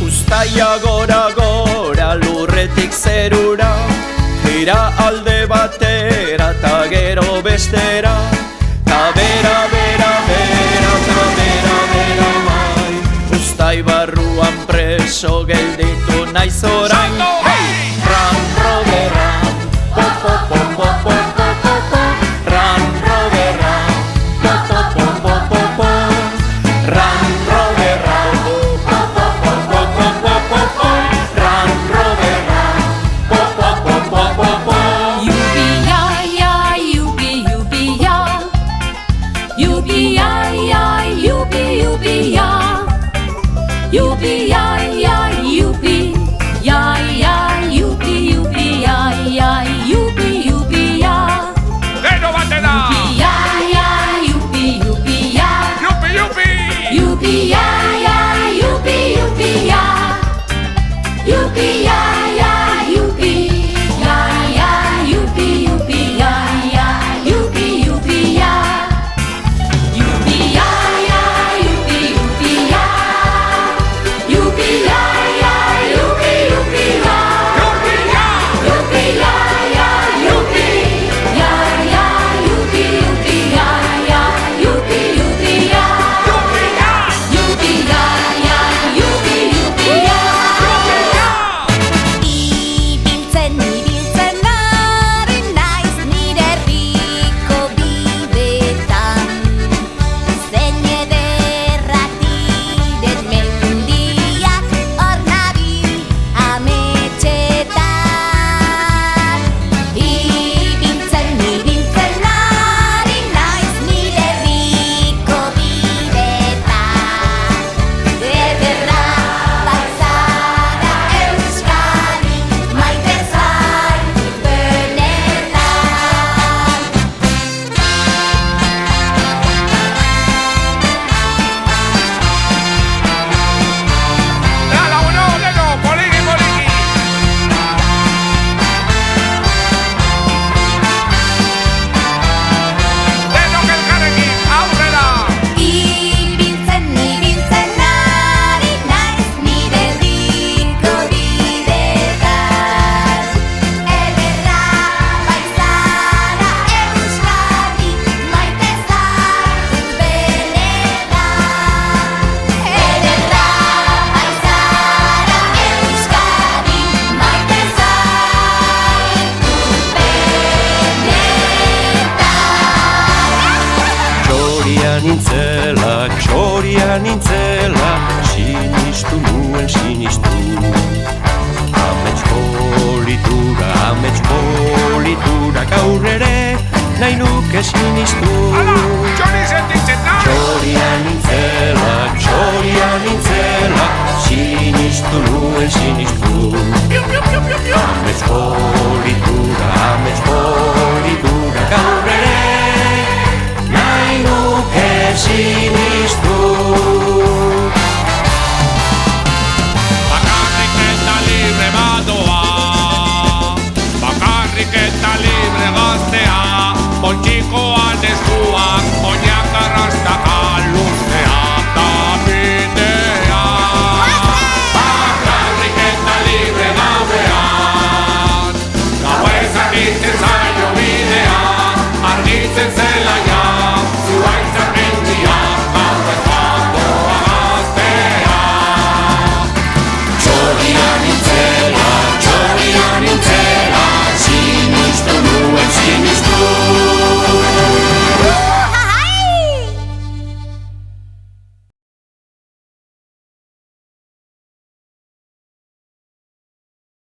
Uztaia gora gora lurretik zerura, gira alde batera ta gero bestera, ta bera bera bera ta bera bera mai. Uztai barruan preso gelditu naiz orain. Ran robe ran, po po po po po po po po. Ran robe ran, po po po po po po. Ran robe ran, po po po po po po po po. Ran robe ran, po po po po po po. Yubi-ya, yubi-yubi-ya. Yubi-ya, yubi-yubi-ya. Yubi-ya, yubi-ya, yubi-yubi-ya, yubi-yubi-ya. Gero batera! Yubi-ya, yubi-yubi-ya. Yupi-yupi! Yubi-ya, yubi-yubi-ya. Yubi-ya, yubi-ya, yubi-yubi-ya, yubi-yubi-ya. Yubi-ya, yubi-yubi-ya. Yubi-ya, yubi-yubi-ya. Yupi-ya! Txoria nintzela, sinistu nuen sinistu. Amets politura gaur ere, nahi nuke sinistu. Ala, txori sentitzen da! Txoria nintzela, sinistu nuen sinistu.